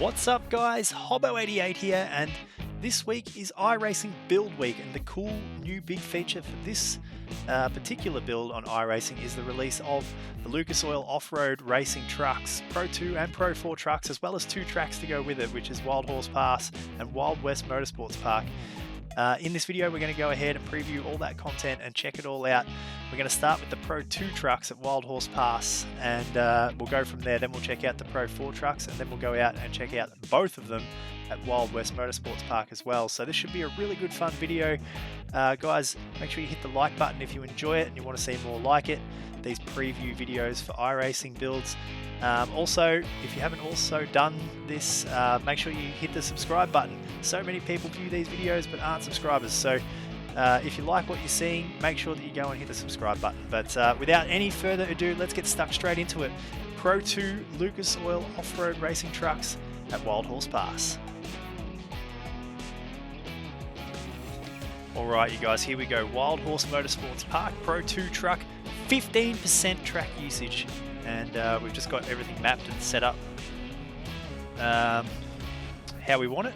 What's up guys, Hobbo88 here, and this week is iRacing Build Week, and the cool new big feature for this particular build on iRacing is the release of the Lucas Oil Offroad Racing Trucks, Pro 2 and Pro 4 trucks, as well as two tracks to go with it, which is Wild Horse Pass and Wild West Motorsports Park. In this video, we're going to go ahead and preview all that content and check it all out. We're going to start with the Pro 2 trucks at Wild Horse Pass, and we'll go from there. Then we'll check out the Pro 4 trucks, and then we'll go out and check out both of them at Wild West Motorsports Park as well. So this should be a really good fun video. Guys, make sure you hit the like button if you enjoy it and you want to see more like it. These preview videos for iRacing builds. Also, if you haven't also done this, make sure you hit the subscribe button. So many people view these videos but aren't subscribers. So if you like what you're seeing, make sure that you go and hit the subscribe button. But without any further ado, let's get stuck straight into it. Pro 2 Lucas Oil Offroad Racing Trucks at Wild Horse Pass. Alright you guys, here we go. Wild Horse Motorsports Park, Pro 2 truck, 15% track usage. And we've just got everything mapped and set up how we want it.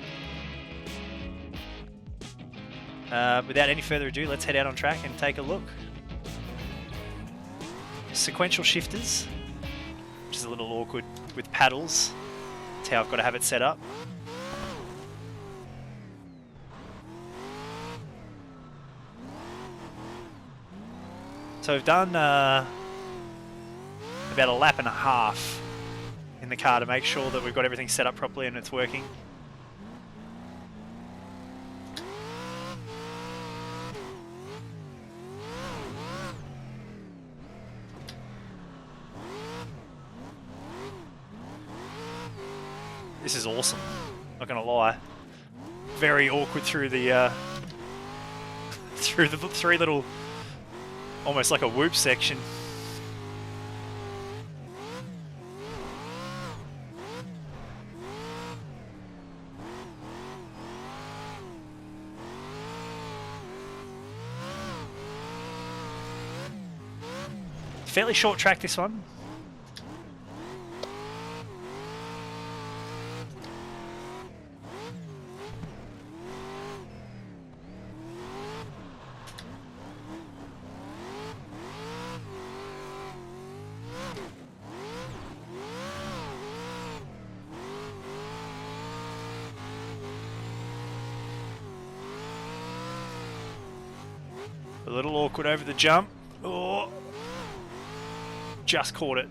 Without any further ado, let's head out on track and take a look. Sequential shifters, which is a little awkward with paddles. That's how I've got to have it set up. So we've done about a lap and a half in the car to make sure that we've got everything set up properly and it's working. This is awesome, not gonna lie. Very awkward through the through the three little, almost like a whoop section. Fairly short track, this one. A little awkward over the jump. Oh, just caught it.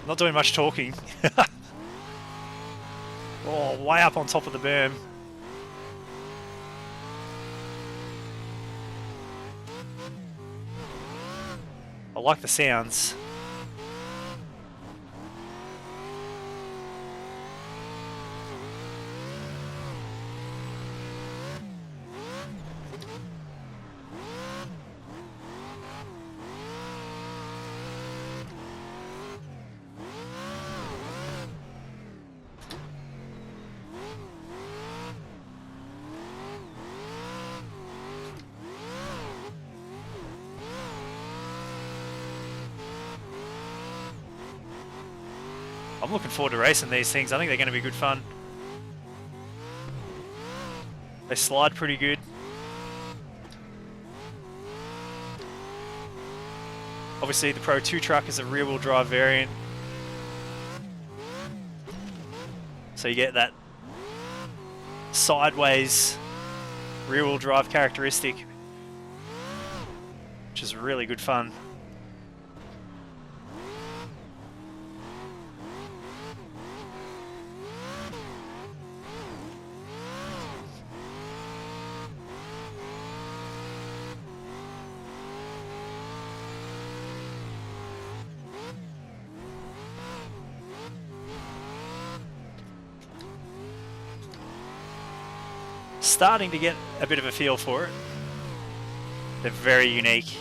Not doing much talking. Oh, way up on top of the berm. I like the sounds. I'm looking forward to racing these things. I think they're going to be good fun. They slide pretty good. Obviously the Pro 2 truck is a rear-wheel drive variant, so you get that sideways rear-wheel drive characteristic, which is really good fun. starting to get a bit of a feel for it. They're very unique.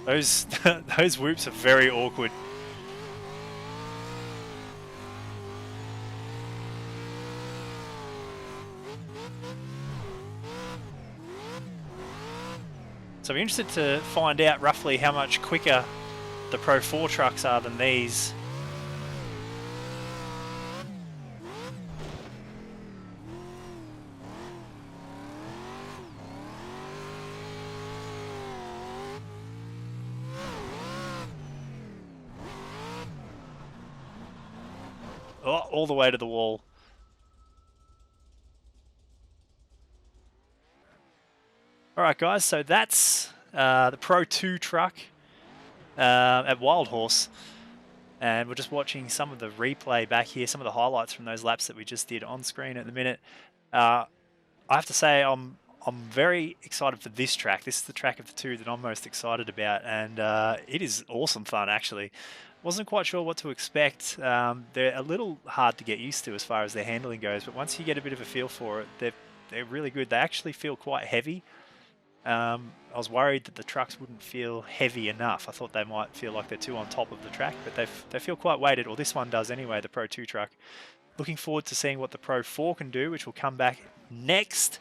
Those whoops are very awkward. So I'm interested to find out roughly how much quicker the Pro 4 trucks are than these. Oh, all the way to the wall. Alright guys, so that's the Pro 2 truck at Wild Horse. And we're just watching some of the replay back here, some of the highlights from those laps that we just did on screen at the minute. I have to say I'm very excited for this track. This is the track of the two that I'm most excited about, and it is awesome fun actually. Wasn't quite sure what to expect. They're a little hard to get used to as far as their handling goes, but once you get a bit of a feel for it, they're really good. They actually feel quite heavy. I was worried that the trucks wouldn't feel heavy enough. I thought they might feel like they're too on top of the track, but they feel quite weighted, or this one does anyway, the Pro 2 truck. Looking forward to seeing what the Pro 4 can do, which will come back next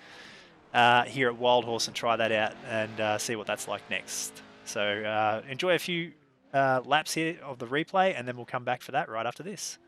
here at Wild Horse and try that out and see what that's like next. So enjoy a few laps here of the replay, and then we'll come back for that right after this.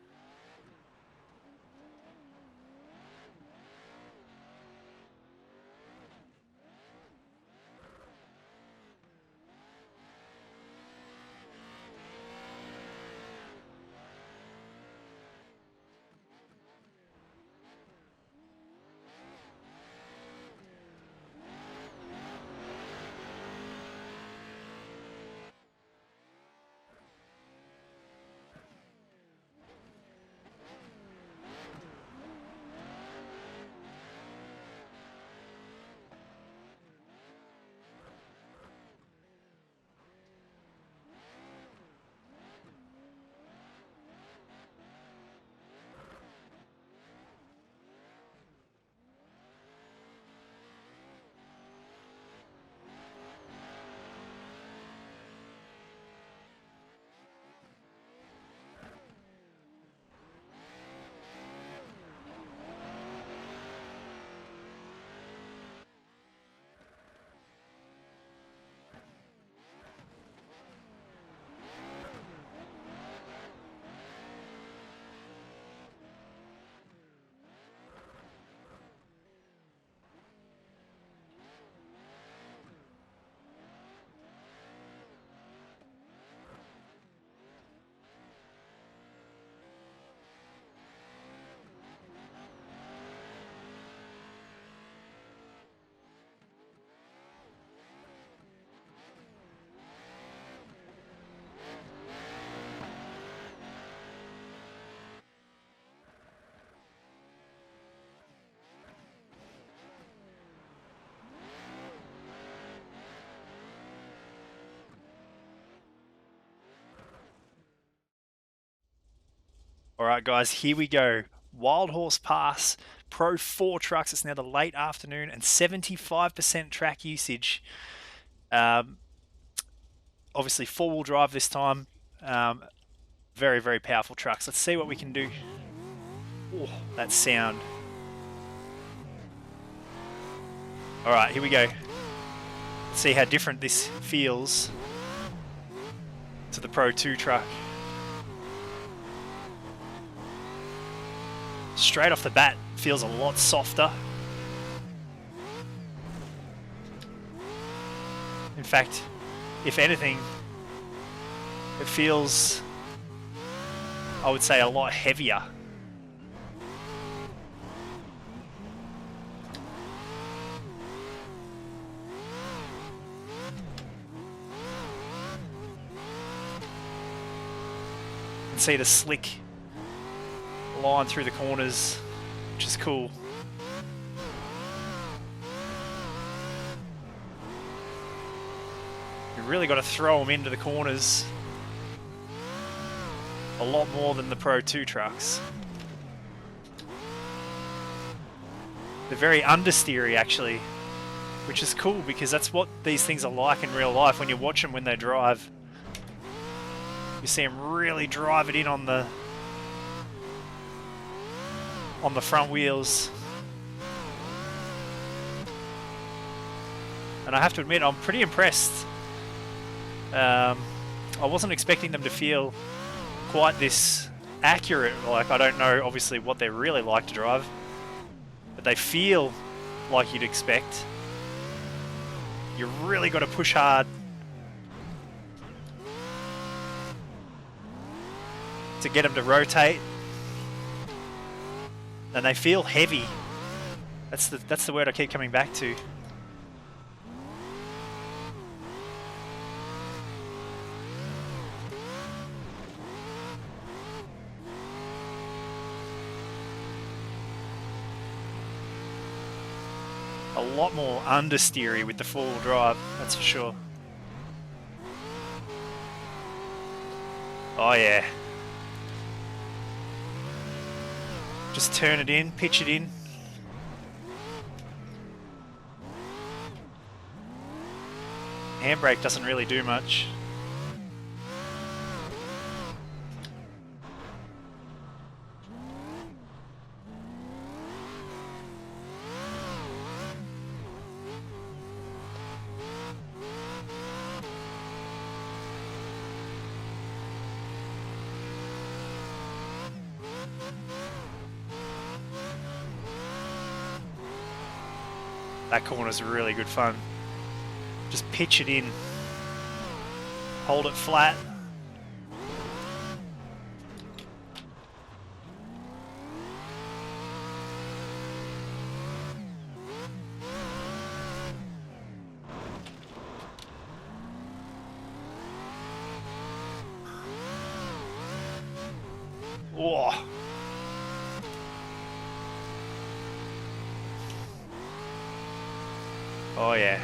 All right, guys, here we go. Wild Horse Pass, Pro 4 trucks. It's now the late afternoon and 75% track usage. Obviously, four-wheel drive this time. Very, very powerful trucks. Let's see what we can do. Oh, that sound. All right, here we go. Let's see how different this feels to the Pro 2 truck. Straight off the bat, feels a lot softer. In fact, if anything, it feels, I would say, a lot heavier. You can see the slick line through the corners. which is cool. You really got to throw them into the corners a lot more than the Pro 2 trucks. They're very understeery actually, which is cool because that's what these things are like in real life. When you watch them when they drive, you see them really drive it in on the front wheels. And I have to admit, I'm pretty impressed. I wasn't expecting them to feel quite this accurate. Like, I don't know obviously what they're really like to drive, but they feel like you'd expect. You really got to push hard to get them to rotate, and they feel heavy. That's the word I keep coming back to. A lot more understeery with the four-wheel drive, that's for sure. Oh yeah. Just turn it in, pitch it in. Handbrake doesn't really do much. That corner's really good fun. Just pitch it in. Hold it flat. Whoa. Oh yeah.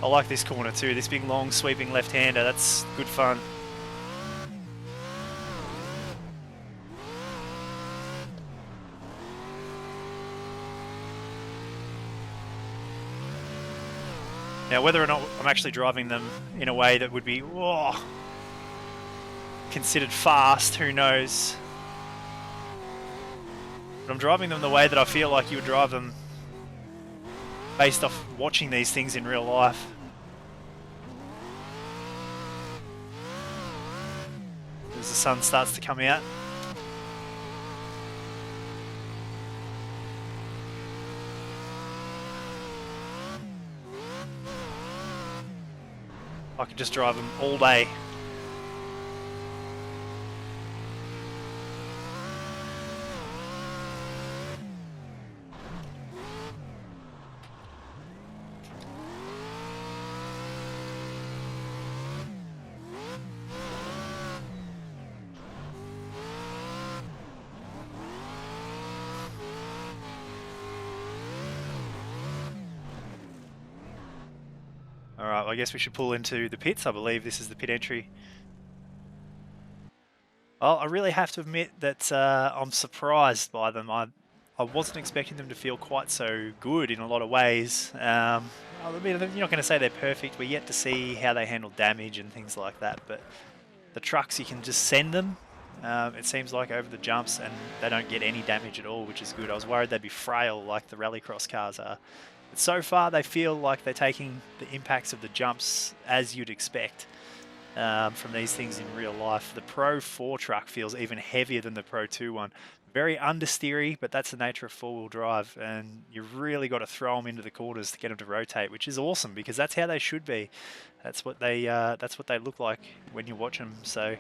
I like this corner too, this big long sweeping left-hander, that's good fun. Now whether or not I'm actually driving them in a way that would be considered fast, who knows. But I'm driving them the way that I feel like you would drive them based off watching these things in real life. As the sun starts to come out. I could just drive them all day. Alright, well, I guess we should pull into the pits. I believe this is the pit entry. Well, I really have to admit that I'm surprised by them. I wasn't expecting them to feel quite so good in a lot of ways. I mean, you're not going to say they're perfect. We're yet to see how they handle damage and things like that. But the trucks, you can just send them, it seems like, over the jumps, and they don't get any damage at all, which is good. I was worried they'd be frail like the rallycross cars are. So far, they feel like they're taking the impacts of the jumps as you'd expect. from these things in real life. The Pro 4 truck feels even heavier than the Pro 2 one. Very understeery, but that's the nature of four-wheel drive, and you've really got to throw them into the corners to get them to rotate, which is awesome because that's how they should be. That's what they look like when you watch them. So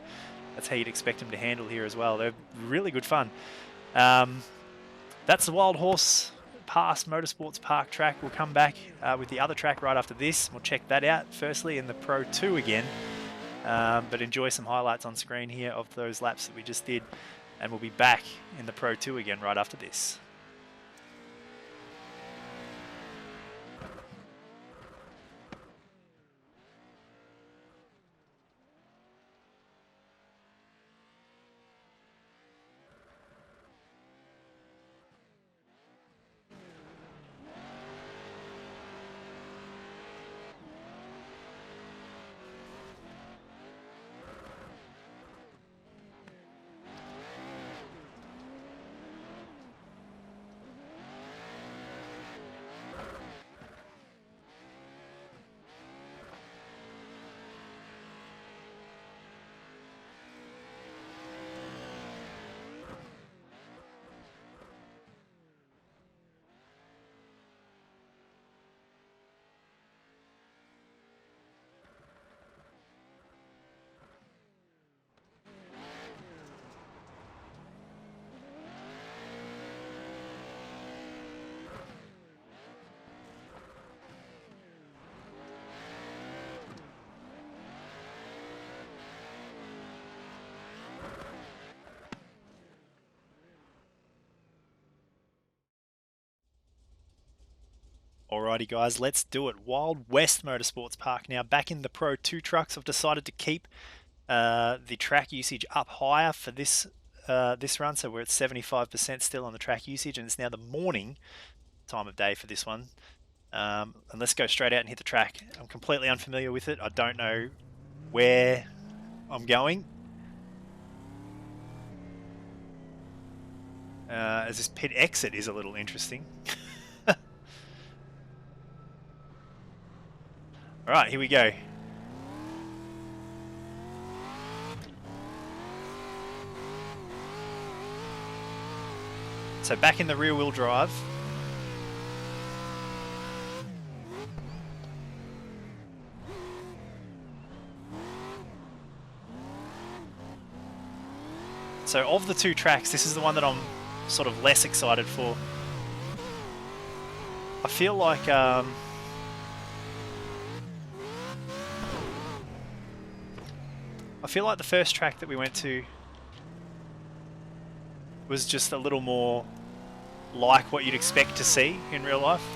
that's how you'd expect them to handle here as well. They're really good fun. That's the Wild Horse Pass Motorsports Park track. We'll come back with the other track right after this. We'll check that out firstly in the Pro 2 again. But enjoy some highlights on screen here of those laps that we just did. And we'll be back in the Pro 2 again right after this. Alrighty guys, let's do it. Wild West Motorsports Park now. Back in the Pro 2 trucks. I've decided to keep the track usage up higher for this run, so we're at 75% still on the track usage, and it's now the morning time of day for this one. And let's go straight out and hit the track. I'm completely unfamiliar with it. I don't know where I'm going. As this pit exit is a little interesting. Alright, here we go. So back in the rear wheel drive. So of the two tracks, this is the one that I'm sort of less excited for. I feel like the first track that we went to was just a little more like what you'd expect to see in real life.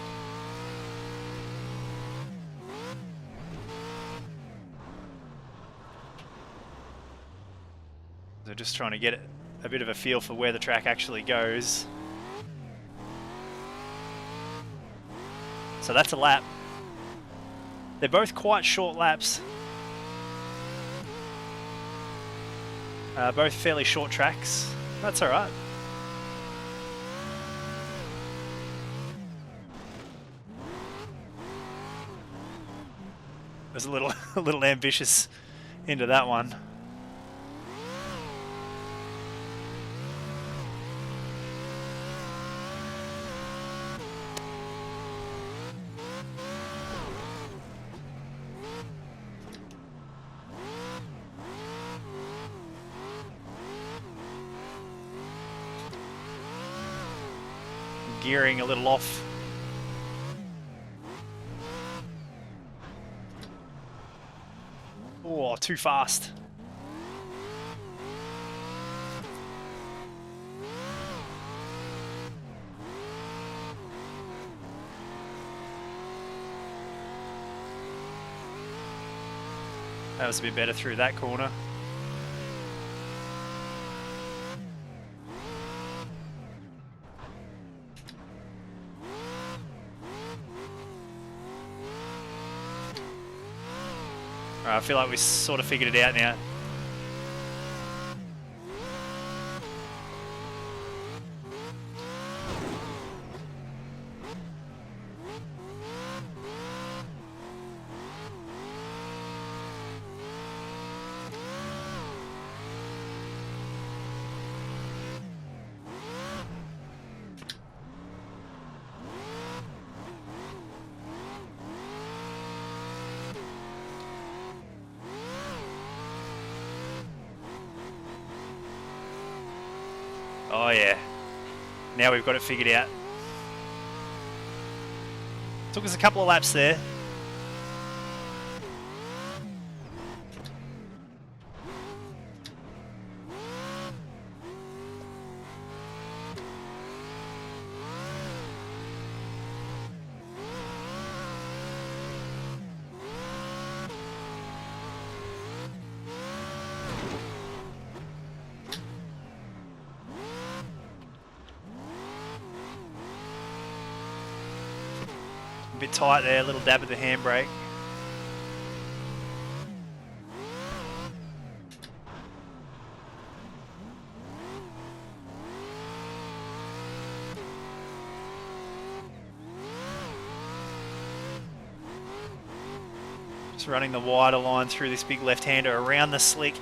So just trying to get a bit of a feel for where the track actually goes. So that's a lap. They're both quite short laps. Both fairly short tracks. That's all right. I was a little ambitious into that one. Gearing a little off. Oh, too fast. That was a bit better through that corner. I feel like we sort of figured it out now. Oh yeah. Now we've got it figured out. Took us a couple of laps there. A bit tight there, a little dab of the handbrake. Just running the wider line through this big left-hander around the slick.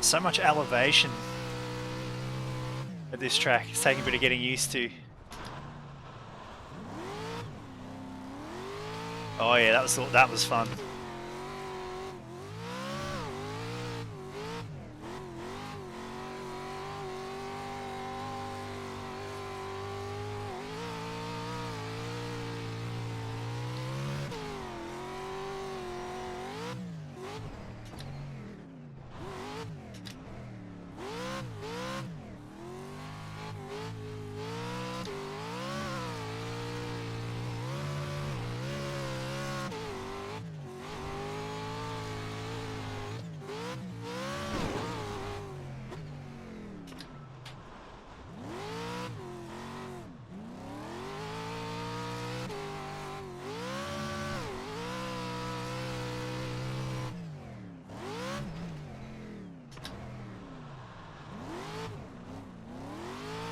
So much elevation at this track. It's taking a bit of getting used to. Oh yeah, that was fun.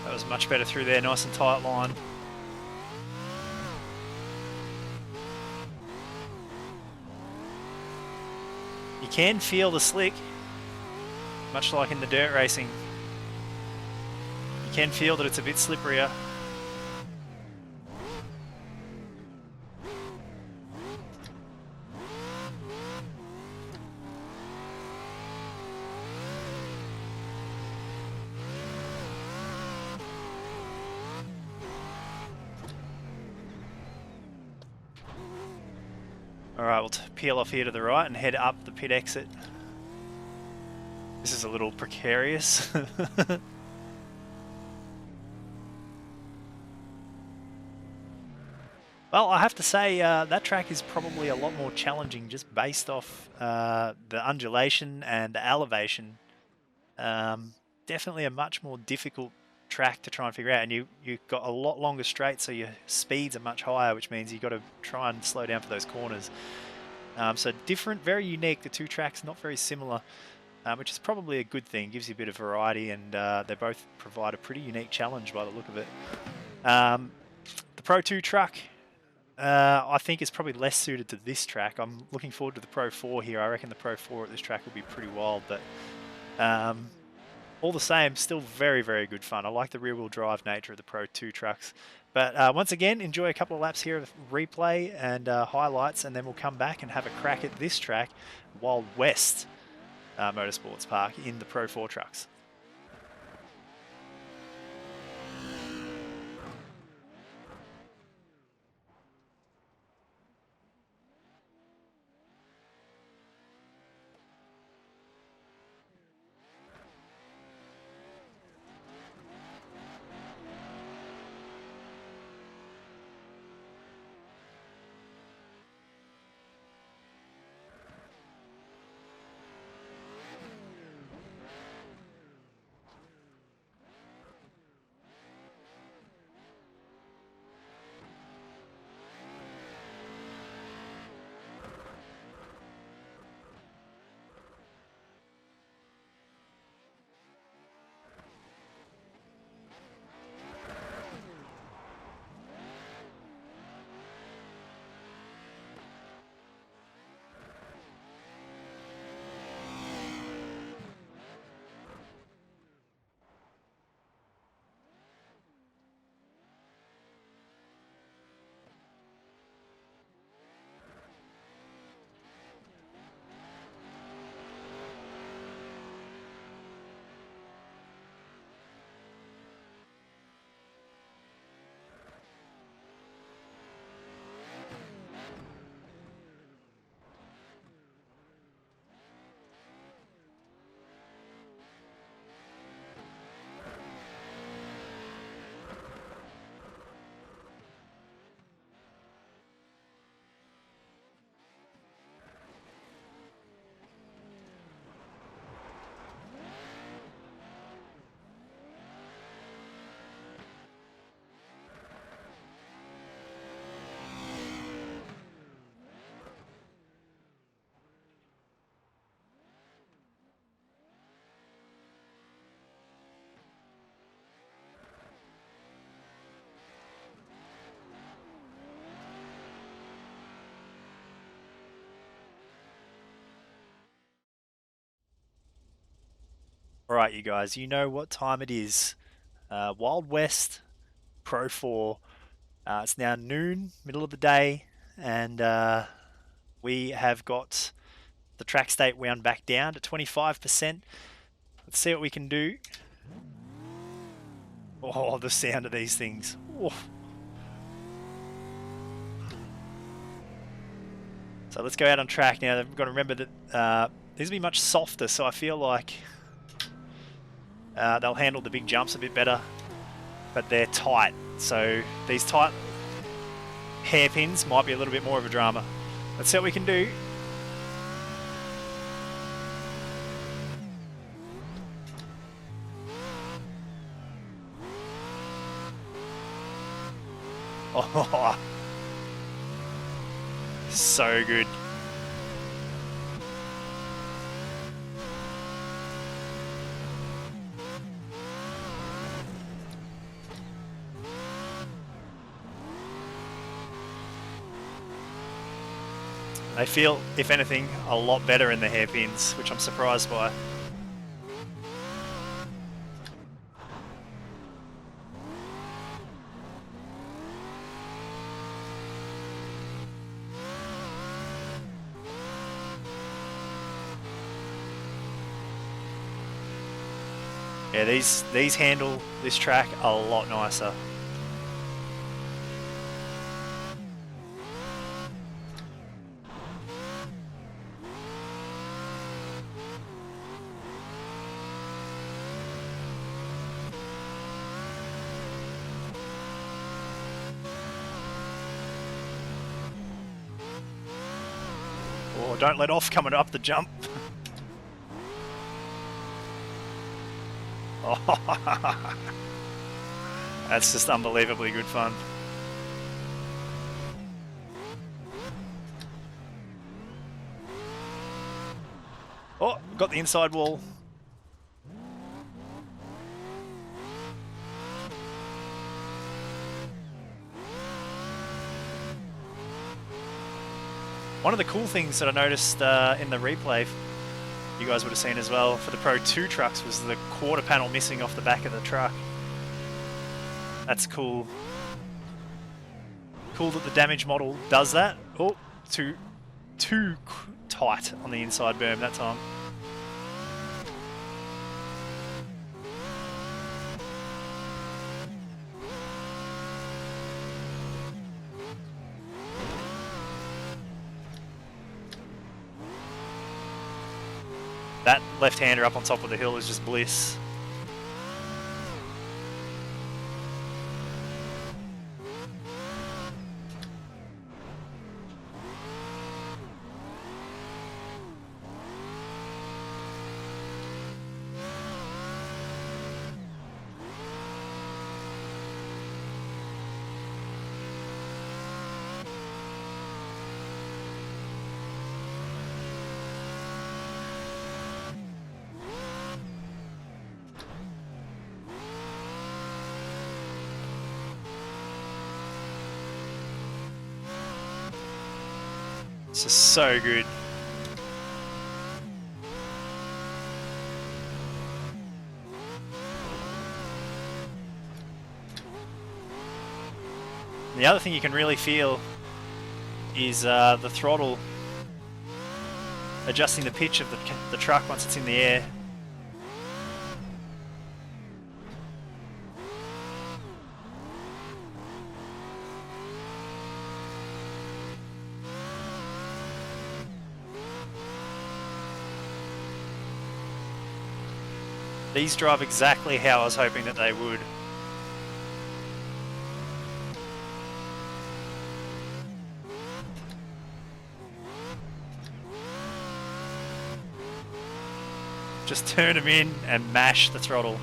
That was much better through there, nice and tight line. You can feel the slick, much like in the dirt racing. You can feel that it's a bit slipperier. Alright, we'll peel off here to the right and head up the pit exit. This is a little precarious. Well, I have to say that track is probably a lot more challenging just based off the undulation and the elevation. Definitely a much more difficult track to try and figure out, and you've got a lot longer straight, so your speeds are much higher, which means you've got to try and slow down for those corners. So different, very unique, the two tracks, not very similar, which is probably a good thing. Gives you a bit of variety, and they both provide a pretty unique challenge by the look of it. The Pro 2 truck, I think is probably less suited to this track. I'm looking forward to the Pro 4 here. I reckon the Pro 4 at this track will be pretty wild, but all the same, still very, very good fun. I like the rear-wheel drive nature of the Pro 2 trucks. But once again, enjoy a couple of laps here of replay and highlights, and then we'll come back and have a crack at this track, Wild West Motorsports Park in the Pro 4 trucks. Alright, you guys, you know what time it is. Wild West Pro 4. It's now noon, middle of the day, and we have got the track state wound back down to 25%. Let's see what we can do. Oh, the sound of these things. Oh. So let's go out on track now. We've got to remember that these will be much softer, so I feel like they'll handle the big jumps a bit better, but they're tight. So these tight hairpins might be a little bit more of a drama. Let's see what we can do. Oh, so good. They feel, if anything, a lot better in the hairpins, which I'm surprised by. Yeah, these handle this track a lot nicer. Oh, don't let off coming up the jump. Oh, that's just unbelievably good fun. Oh, got the inside wall. One of the cool things that I noticed in the replay, you guys would have seen as well, for the Pro 2 trucks was the quarter panel missing off the back of the truck. That's cool. Cool that the damage model does that. Oh, too tight on the inside berm that time. That left-hander up on top of the hill is just bliss. This is so good. The other thing you can really feel is the throttle adjusting the pitch of the truck once it's in the air. These drive exactly how I was hoping that they would. Just turn them in and mash the throttle.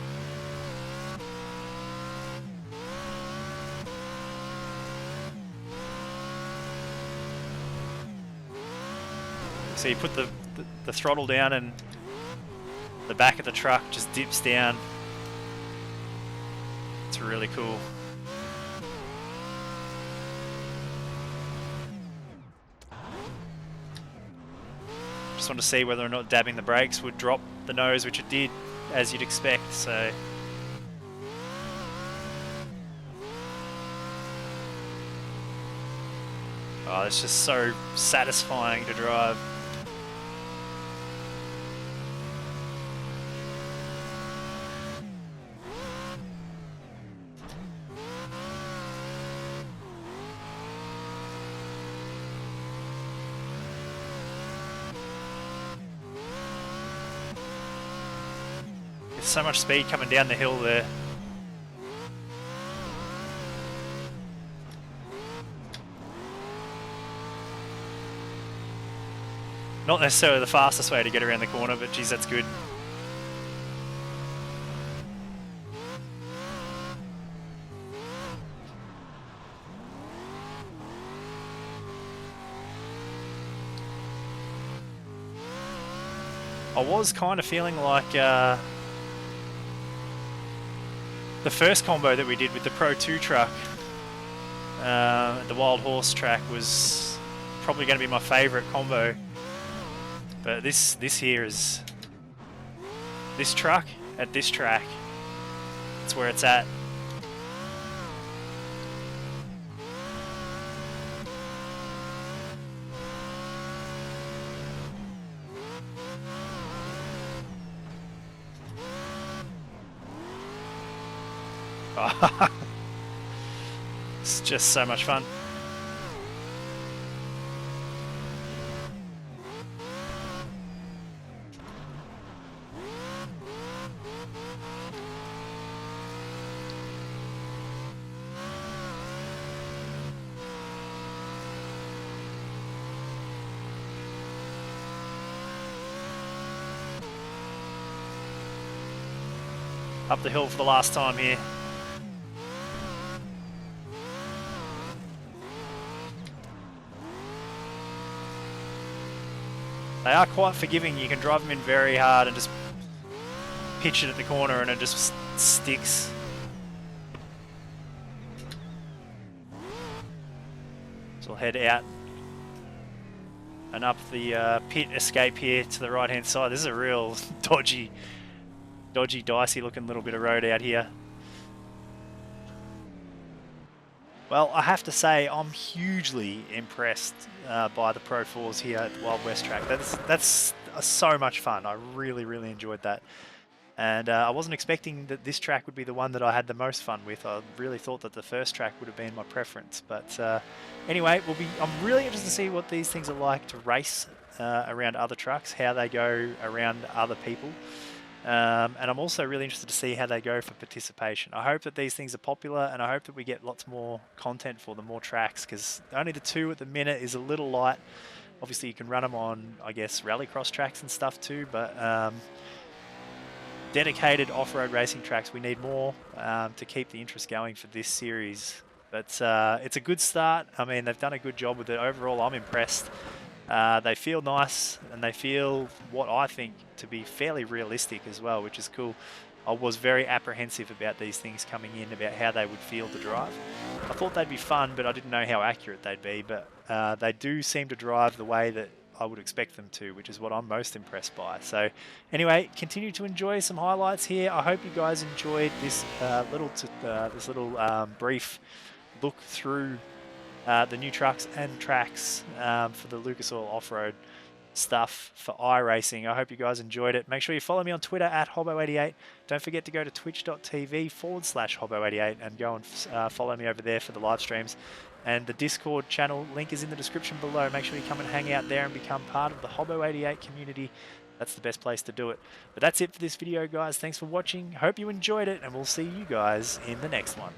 So you put the throttle down and the back of the truck just dips down. It's really cool. Just want to see whether or not dabbing the brakes would drop the nose, which it did. as you'd expect. So oh, it's just so satisfying to drive. There's so much speed coming down the hill there. Not necessarily the fastest way to get around the corner, but geez, that's good. I was kind of feeling like the first combo that we did with the Pro 2 truck, the Wild Horse track, was probably going to be my favourite combo. But this here is this truck at this track. That's where it's at. It's just so much fun. Up the hill for the last time here. They are quite forgiving. You can drive them in very hard and just pitch it at the corner and it just sticks. So we'll head out and up the pit escape here to the right hand side. This is a real dodgy, dicey looking little bit of road out here. Well, I have to say I'm hugely impressed by the Pro 4s here at the Wild West track. That's so much fun. I really enjoyed that. And I wasn't expecting that this track would be the one that I had the most fun with. I really thought that the first track would have been my preference. But anyway, I'm really interested to see what these things are like to race around other trucks, how they go around other people. And I'm also really interested to see how they go for participation. I hope that these things are popular, and I hope that we get lots more content for them, more tracks, because only the 2 at the minute is a little light. Obviously, you can run them on, I guess, rallycross tracks and stuff too, but dedicated off-road racing tracks, we need more to keep the interest going for this series. But it's a good start. I mean, they've done a good job with it. Overall, I'm impressed. They feel nice, and they feel what I think to be fairly realistic as well, which is cool. I was very apprehensive about these things coming in, about how they would feel to drive. I thought they'd be fun, but I didn't know how accurate they'd be. But they do seem to drive the way that I would expect them to, which is what I'm most impressed by. So anyway, continue to enjoy some highlights here. I hope you guys enjoyed this little brief look through the new trucks and tracks for the Lucas Oil Offroad stuff for iRacing. I hope you guys enjoyed it. Make sure you follow me on Twitter at Hobbo88. Don't forget to go to twitch.tv/Hobbo88 and go and follow me over there for the live streams. And the Discord channel link is in the description below. Make sure you come and hang out there and become part of the Hobbo88 community. That's the best place to do it. But that's it for this video, guys. Thanks for watching. Hope you enjoyed it, and we'll see you guys in the next one.